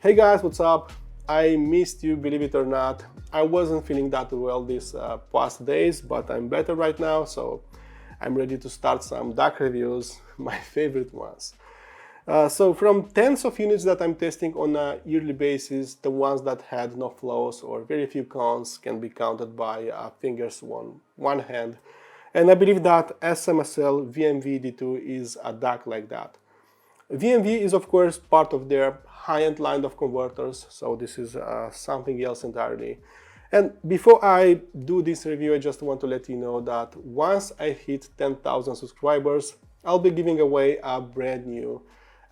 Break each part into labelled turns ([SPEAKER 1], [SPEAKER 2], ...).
[SPEAKER 1] Hey guys, what's up? I missed you, believe it or not. I wasn't feeling that well these past days, but I'm better right now, so I'm ready to start some DAC reviews, my favorite ones. So from tens of units that I'm testing on a yearly basis, the ones that had no flaws or very few cons can be counted by fingers on one hand. And I believe that SMSL VMV D2 is a DAC like that. VMV is of course part of their high-end line of converters, so this is something else entirely. And before I do this review, I just want to let you know that once I hit 10,000 subscribers, I'll be giving away a brand new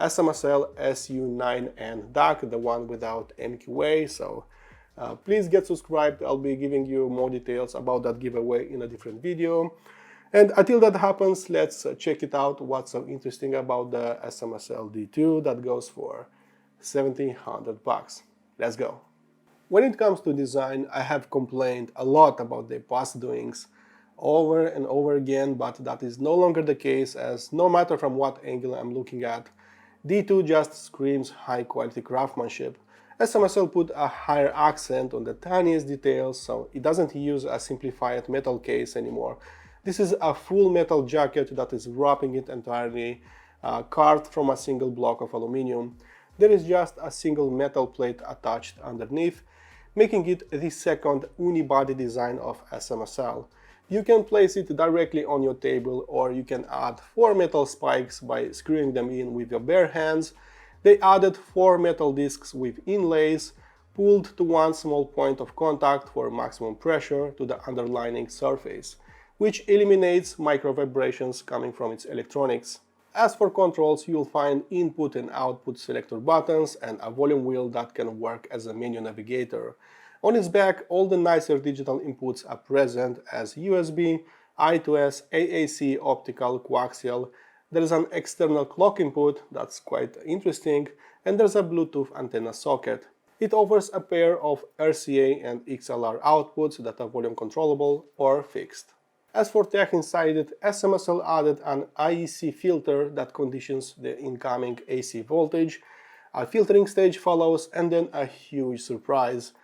[SPEAKER 1] SMSL SU9N DAC, the one without MQA, so please get subscribed. I'll be giving you more details about that giveaway in a different video. And until that happens, let's check it out. What's so interesting about the SMSL D2 that goes for $1,700. Let's go. When it comes to design, I have complained a lot about the past doings over and over again, but that is no longer the case, as no matter from what angle I'm looking at, D2 just screams high quality craftsmanship. SMSL put a higher accent on the tiniest details, so it doesn't use a simplified metal case anymore. This is a full metal jacket that is wrapping it entirely, carved from a single block of aluminum. There is just a single metal plate attached underneath, making it the second unibody design of SMSL. You can place it directly on your table, or you can add 4 metal spikes by screwing them in with your bare hands. They added 4 metal discs with inlays, pulled to one small point of contact for maximum pressure to the underlying surface, which eliminates micro vibrations coming from its electronics. As for controls, you'll find input and output selector buttons and a volume wheel that can work as a menu navigator. On its back, all the nicer digital inputs are present as USB, I2S, AAC, optical, coaxial. There is an external clock input, that's quite interesting, and there's a Bluetooth antenna socket. It offers a pair of RCA and XLR outputs that are volume controllable or fixed. As for tech inside it, SMSL added an IEC filter that conditions the incoming AC voltage. A filtering stage follows, and then a huge surprise: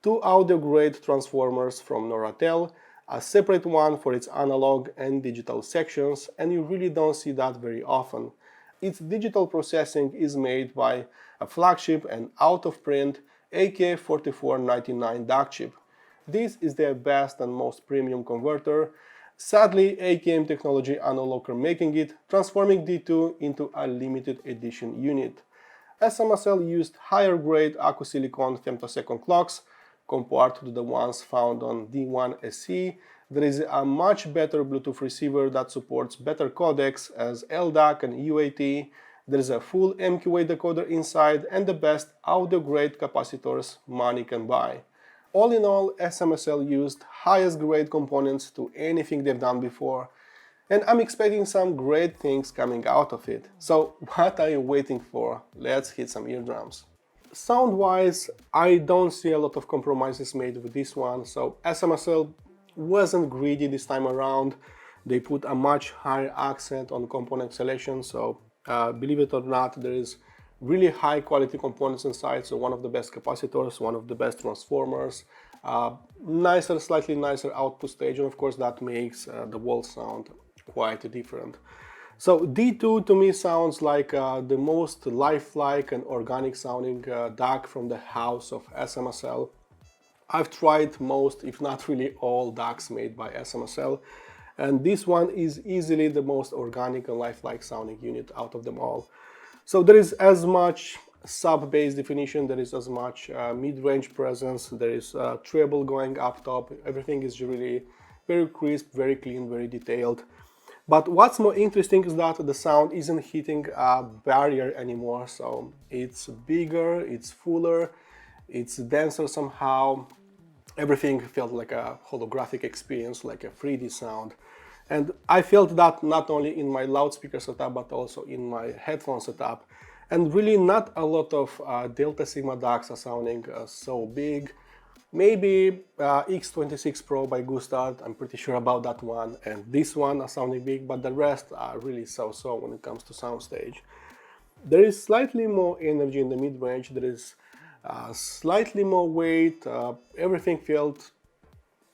[SPEAKER 1] 2 audio-grade transformers from Noratel, a separate one for its analog and digital sections, and you really don't see that very often. Its digital processing is made by a flagship and out-of-print AK4499 DAC chip. This is their best and most premium converter. Sadly, AKM technology are no longer making it, transforming D2 into a limited edition unit. SMSL used higher grade acrysilicon femtosecond clocks compared to the ones found on D1se. There is a much better Bluetooth receiver that supports better codecs as LDAC and UAT. There is a full MQA decoder inside and the best audio grade capacitors money can buy. All in all, SMSL used highest grade components to anything they've done before, and I'm expecting some great things coming out of it. So what are you waiting for? Let's hit some eardrums. Sound-wise, I don't see a lot of compromises made with this one, so SMSL wasn't greedy this time around. They put a much higher accent on component selection, so believe it or not, there is really high quality components inside, so one of the best capacitors, one of the best transformers, slightly nicer output stage, and of course that makes the wall sound quite different. So D2 to me sounds like the most lifelike and organic sounding DAC from the house of SMSL. I've tried most, if not really all, DACs made by SMSL, and this one is easily the most organic and lifelike sounding unit out of them all. So there is as much sub-bass definition, there is as much mid-range presence, there is treble going up top, everything is really very crisp, very clean, very detailed. But what's more interesting is that the sound isn't hitting a barrier anymore, so it's bigger, it's fuller, it's denser somehow. Everything felt like a holographic experience, like a 3D sound. And I felt that not only in my loudspeaker setup, but also in my headphone setup. And really not a lot of Delta Sigma DACs are sounding so big. Maybe X26 Pro by Gustard, I'm pretty sure about that one, and this one are sounding big, but the rest are really so-so when it comes to Soundstage. There is slightly more energy in the mid-range, there is slightly more weight, everything felt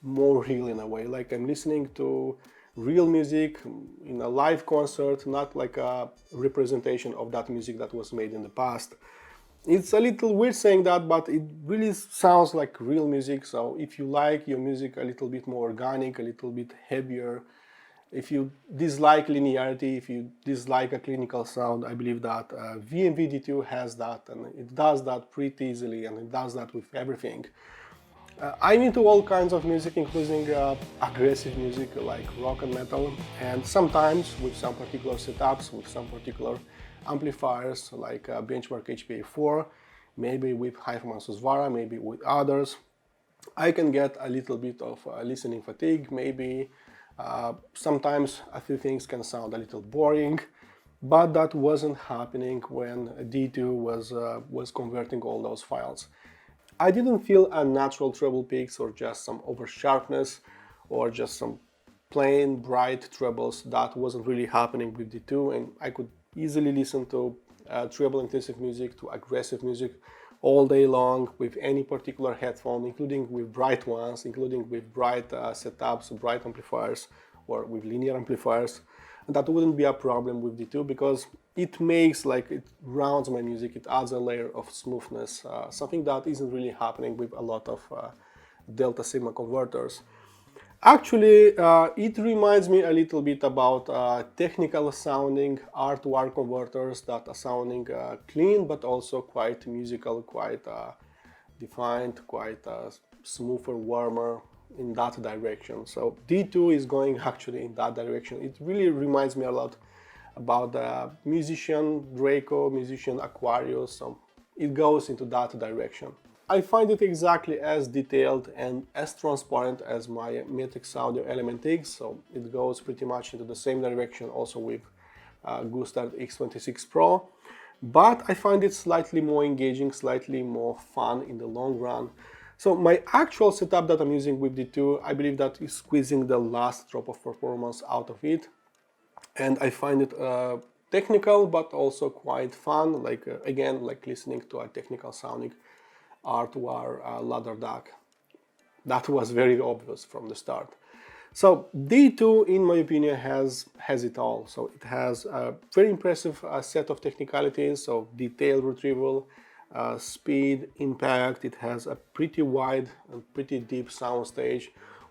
[SPEAKER 1] more real in a way, like I'm listening to real music in a live concert, not like a representation of that music that was made in the past. It's a little weird saying that, but it really sounds like real music. So if you like your music a little bit more organic, a little bit heavier, if you dislike linearity, if you dislike a clinical sound, I believe that VMV D2 has that, and it does that pretty easily, and it does that with everything. I'm into all kinds of music, including aggressive music like rock and metal, and sometimes with some particular setups, with some particular amplifiers like Benchmark HPA4, maybe with Hyperman Susvara, maybe with others, I can get a little bit of listening fatigue. Maybe sometimes a few things can sound a little boring, but that wasn't happening when D2 was converting all those files. I didn't feel unnatural treble peaks or just some over sharpness or just some plain bright trebles. That wasn't really happening with D2, and I could easily listen to treble intensive music, to aggressive music all day long with any particular headphone, including with bright ones, including with bright setups, bright amplifiers, or with linear amplifiers. And that wouldn't be a problem with D2 because it makes, like, it rounds my music, it adds a layer of smoothness, something that isn't really happening with a lot of Delta Sigma converters. Actually, it reminds me a little bit about technical sounding R2R converters that are sounding clean, but also quite musical, quite defined, quite smoother, warmer, in that direction. So D2 is going actually in that direction. It really reminds me a lot about the musician Draco, musician Aquarius, so it goes into that direction. I find it exactly as detailed and as transparent as my Matrix Audio Element X, so it goes pretty much into the same direction also with Gustard X26 Pro, but I find it slightly more engaging, slightly more fun in the long run. So my actual setup that I'm using with D2, I believe that is squeezing the last drop of performance out of it, and I find it technical but also quite fun, like again, like listening to a technical sounding R2R ladder DAC. That was very obvious from the start. So D2, in my opinion, has it all. So it has a very impressive set of technicalities, so detailed retrieval, speed, impact. It has a pretty wide and pretty deep soundstage,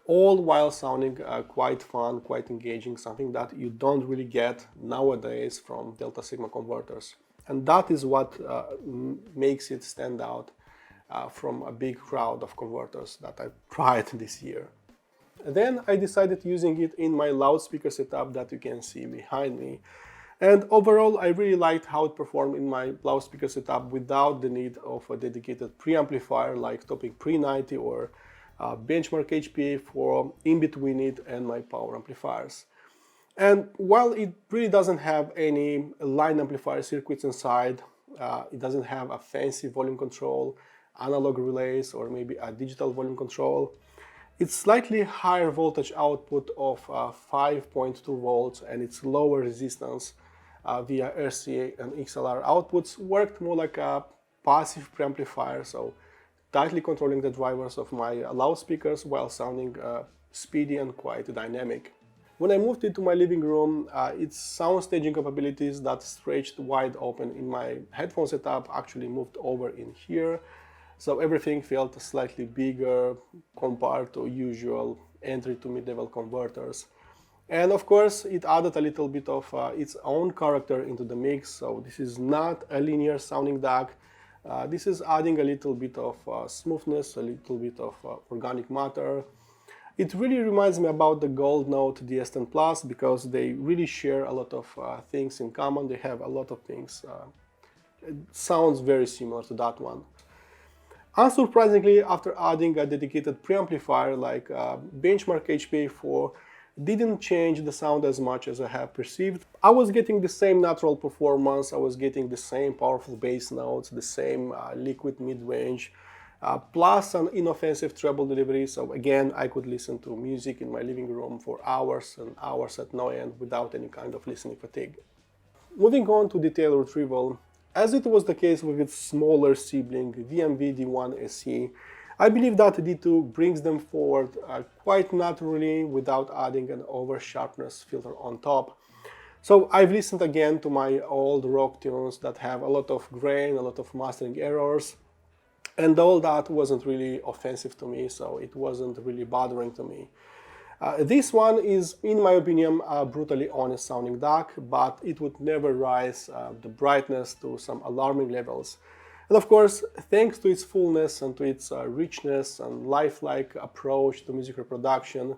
[SPEAKER 1] all while sounding quite fun, quite engaging, something that you don't really get nowadays from Delta Sigma converters. And that is what makes it stand out from a big crowd of converters that I tried this year. Then I decided using it in my loudspeaker setup that you can see behind me. And overall, I really liked how it performed in my loudspeaker setup without the need of a dedicated preamplifier like Topic Pre-90 or Benchmark HPA4 in between it and my power amplifiers. And while it really doesn't have any line amplifier circuits inside, it doesn't have a fancy volume control, analog relays, or maybe a digital volume control. It's slightly higher voltage output of 5.2 volts, and its lower resistance via RCA and XLR outputs worked more like a passive preamplifier, so tightly controlling the drivers of my loudspeakers while sounding speedy and quite dynamic. When I moved into my living room, its sound staging capabilities that stretched wide open in my headphone setup actually moved over in here. So everything felt slightly bigger compared to usual entry to mid-level converters. And of course, it added a little bit of its own character into the mix. So this is not a linear sounding DAC. This is adding a little bit of smoothness, a little bit of organic matter. It really reminds me about the Gold Note DS10 Plus because they really share a lot of things in common. They have a lot of things. It sounds very similar to that one. Unsurprisingly, after adding a dedicated preamplifier like Benchmark HPA4 didn't change the sound as much as I have perceived. I was getting the same natural performance, I was getting the same powerful bass notes, the same liquid mid-range, plus an inoffensive treble delivery, so again I could listen to music in my living room for hours and hours at no end without any kind of listening fatigue. Moving on to detail retrieval, As it was the case with its smaller sibling, VMV D1se, I believe that D2 brings them forward quite naturally without adding an over-sharpness filter on top. So I've listened again to my old rock tunes that have a lot of grain, a lot of mastering errors, and all that wasn't really offensive to me, so it wasn't really bothering to me. This one is, in my opinion, a brutally honest sounding DAC, but it would never rise the brightness to some alarming levels. And of course, thanks to its fullness and to its richness and lifelike approach to music reproduction,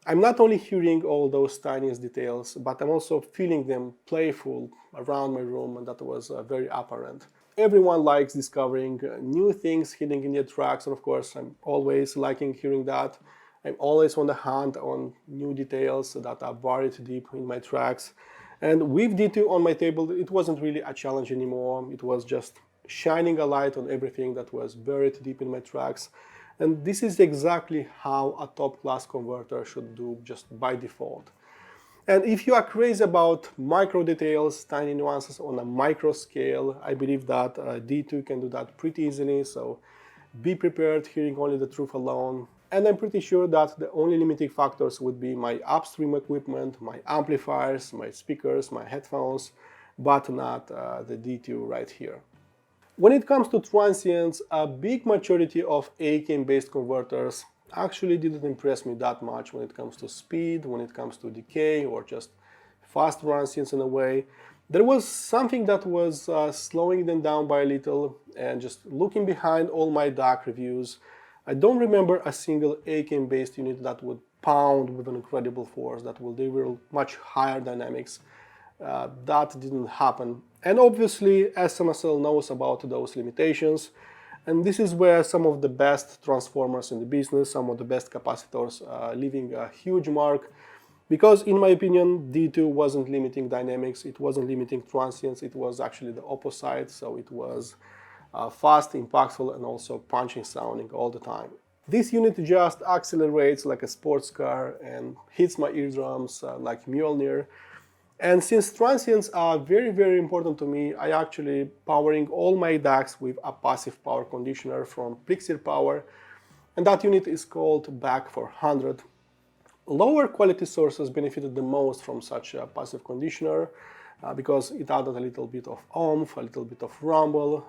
[SPEAKER 1] I'm not only hearing all those tiniest details, but I'm also feeling them playful around my room, and that was very apparent. Everyone likes discovering new things hidden in their tracks, and of course, I'm always liking hearing that. I'm always on the hunt on new details that are buried deep in my tracks. And with D2 on my table, it wasn't really a challenge anymore. It was just shining a light on everything that was buried deep in my tracks. And this is exactly how a top-class converter should do just by default. And if you are crazy about micro details, tiny nuances on a micro scale, I believe that D2 can do that pretty easily. So be prepared hearing only the truth alone. And I'm pretty sure that the only limiting factors would be my upstream equipment, my amplifiers, my speakers, my headphones, but not the D2 right here. When it comes to transients, a big majority of IEM-based converters actually didn't impress me that much when it comes to speed, when it comes to decay, or just fast transients in a way. There was something that was slowing them down by a little, and just looking behind all my DAC reviews, I don't remember a single IEM-based unit that would pound with an incredible force, that will deliver much higher dynamics. That didn't happen. And obviously, SMSL knows about those limitations, and this is where some of the best transformers in the business, some of the best capacitors leaving a huge mark, because in my opinion, D2 wasn't limiting dynamics, it wasn't limiting transients, it was actually the opposite, so it was fast, impactful, and also punching sounding all the time. This unit just accelerates like a sports car and hits my eardrums like Mjolnir. And since transients are very, very important to me, I actually powering all my DACs with a passive power conditioner from Plixir Power, and that unit is called BAC 400. Lower quality sources benefited the most from such a passive conditioner, because it added a little bit of oomph, a little bit of rumble,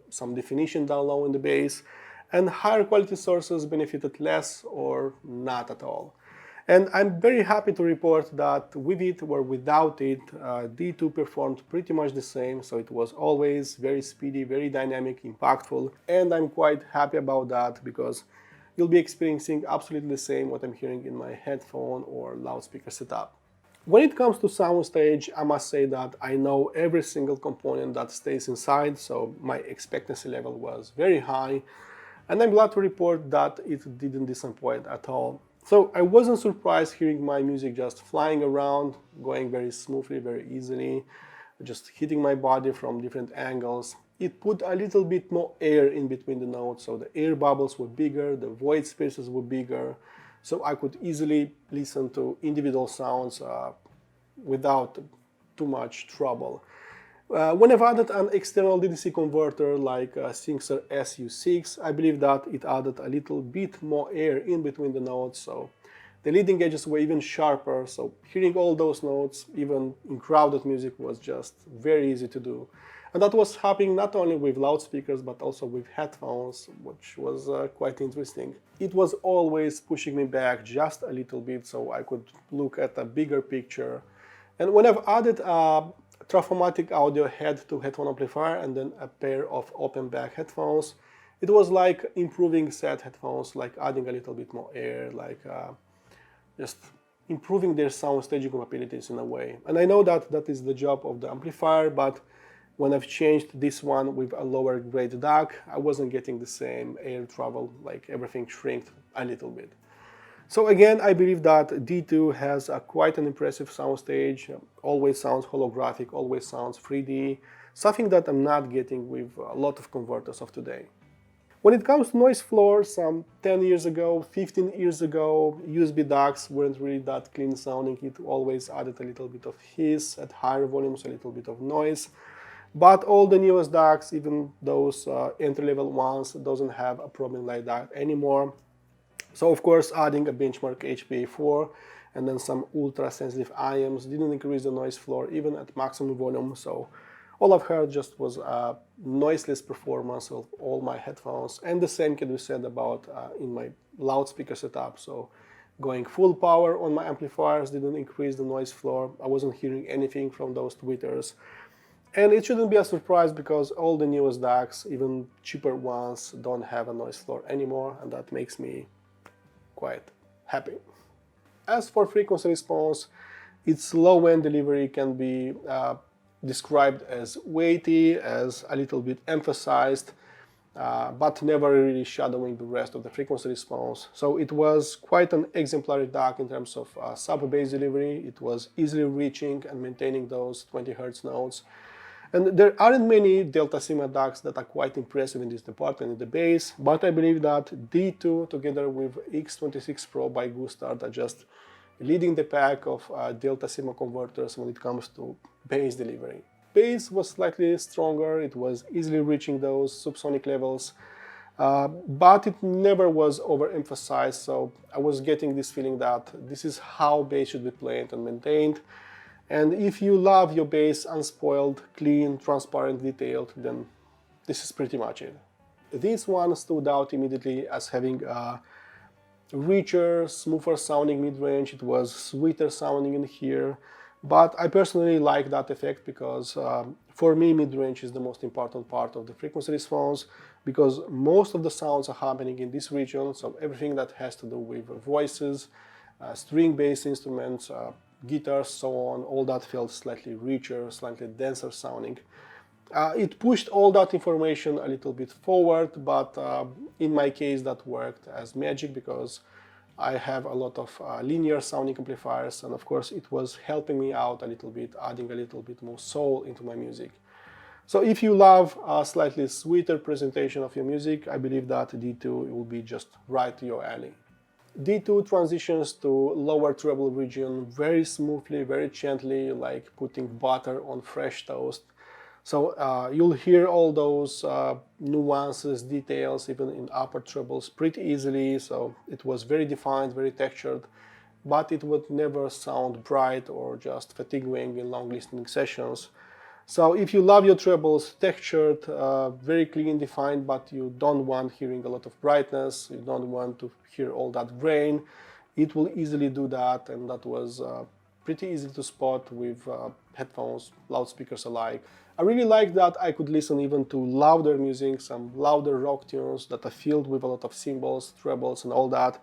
[SPEAKER 1] some definition down low in the bass, and higher quality sources benefited less or not at all. And I'm very happy to report that with it or without it, D2 performed pretty much the same, so it was always very speedy, very dynamic, impactful, and I'm quite happy about that because you'll be experiencing absolutely the same what I'm hearing in my headphone or loudspeaker setup. When it comes to Soundstage, I must say that I know every single component that stays inside, so my expectancy level was very high, and I'm glad to report that it didn't disappoint at all. So I wasn't surprised hearing my music just flying around, going very smoothly, very easily, just hitting my body from different angles. It put a little bit more air in between the notes, so the air bubbles were bigger, the void spaces were bigger, so I could easily listen to individual sounds without too much trouble. When I've added an external DDC converter like Syncser SU6, I believe that it added a little bit more air in between the notes, so the leading edges were even sharper, so hearing all those notes, even in crowded music, was just very easy to do. And that was happening not only with loudspeakers, but also with headphones, which was quite interesting. It was always pushing me back just a little bit so I could look at a bigger picture. And when I've added a Traffomatic audio head-to-headphone amplifier and then a pair of open back headphones, it was like improving set headphones, like adding a little bit more air, like just improving their sound staging capabilities in a way. And I know that that is the job of the amplifier, but when I've changed this one with a lower grade DAC, I wasn't getting the same air travel, like everything shrinked a little bit. So again, I believe that D2 has quite an impressive soundstage, always sounds holographic, always sounds 3D, something that I'm not getting with a lot of converters of today. When it comes to noise floor, some 10 years ago, 15 years ago, USB DACs weren't really that clean sounding. It always added a little bit of hiss at higher volumes, a little bit of noise. But all the newest DACs, even those entry-level ones, doesn't have a problem like that anymore. So of course, adding a benchmark HPA4 and then some ultra-sensitive IEMs didn't increase the noise floor even at maximum volume. So all I've heard just was a noiseless performance of all my headphones, and the same can be said about in my loudspeaker setup. So going full power on my amplifiers didn't increase the noise floor. I wasn't hearing anything from those tweeters. And it shouldn't be a surprise because all the newest DACs, even cheaper ones, don't have a noise floor anymore, and that makes me quite happy. As for frequency response, its low-end delivery can be described as weighty, as a little bit emphasized, but never really shadowing the rest of the frequency response. So it was quite an exemplary DAC in terms of sub-bass delivery. It was easily reaching and maintaining those 20 Hz notes. And there aren't many Delta Sigma DACs that are quite impressive in this department in the bass, but I believe that D2 together with X26 Pro by Gustard are just leading the pack of Delta Sigma converters when it comes to bass delivery. Bass was slightly stronger, it was easily reaching those subsonic levels, but it never was overemphasized, so I was getting this feeling that this is how bass should be played and maintained. And if you love your bass unspoiled, clean, transparent, detailed, then this is pretty much it. This one stood out immediately as having a richer, smoother sounding mid-range. It was sweeter sounding in here, but I personally like that effect because for me mid-range is the most important part of the frequency response, because most of the sounds are happening in this region, so everything that has to do with voices, string-based instruments, guitars, so on, all that felt slightly richer, slightly denser sounding. It pushed all that information a little bit forward, but in my case that worked as magic because I have a lot of linear sounding amplifiers, and of course it was helping me out a little bit, adding a little bit more soul into my music. So if you love a slightly sweeter presentation of your music, I believe that D2 will be just right to your alley. D2 transitions to lower treble region very smoothly, very gently, like putting butter on fresh toast. So you'll hear all those nuances, details, even in upper trebles pretty easily. So it was very defined, very textured, but it would never sound bright or just fatiguing in long listening sessions. So if you love your trebles textured, very clean, defined, but you don't want hearing a lot of brightness, you don't want to hear all that grain, it will easily do that, and that was pretty easy to spot with headphones, loudspeakers alike. I really like that I could listen even to louder music, some louder rock tunes that are filled with a lot of cymbals, trebles and all that,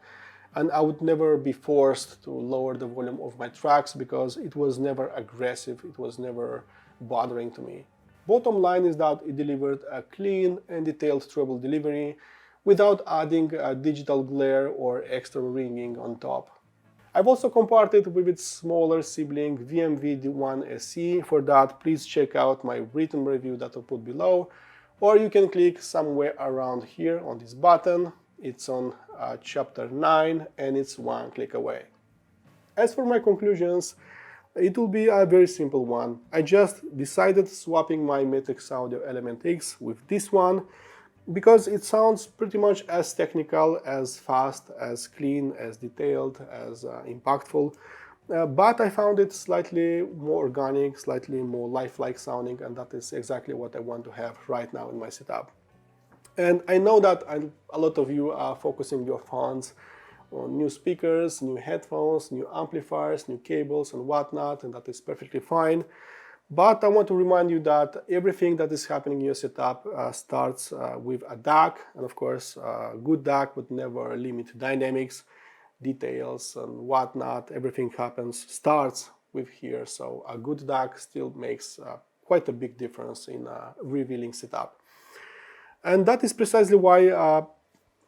[SPEAKER 1] and I would never be forced to lower the volume of my tracks because it was never aggressive, it was never bothering to me. Bottom line is that it delivered a clean and detailed treble delivery without adding a digital glare or extra ringing on top. I've also compared it with its smaller sibling VMV D1se. For that, please check out my written review that I'll put below, or you can click somewhere around here on this button. It's on chapter 9 and it's one click away. As for my conclusions, it will be a very simple one. I just decided swapping my Matrix Audio Element X with this one because it sounds pretty much as technical, as fast, as clean, as detailed, as impactful, but I found it slightly more organic, slightly more lifelike sounding, and that is exactly what I want to have right now in my setup. And I know that a lot of you are focusing your funds on new speakers, new headphones, new amplifiers, new cables and whatnot, and that is perfectly fine. But I want to remind you that everything that is happening in your setup starts with a DAC, and of course a good DAC would never limit dynamics, details and whatnot. Everything starts with here, so a good DAC still makes quite a big difference in a revealing setup. And that is precisely why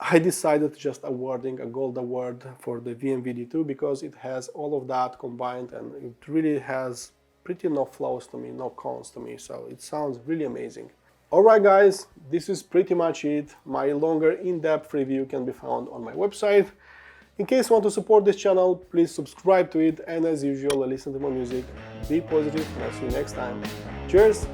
[SPEAKER 1] I decided just awarding a gold award for the VMV D2, because it has all of that combined and it really has pretty no flaws to me, no cons to me, so it sounds really amazing. Alright guys, this is pretty much it. My longer in-depth review can be found on my website. In case you want to support this channel, please subscribe to it, and as usual, listen to my music. Be positive and I'll see you next time. Cheers!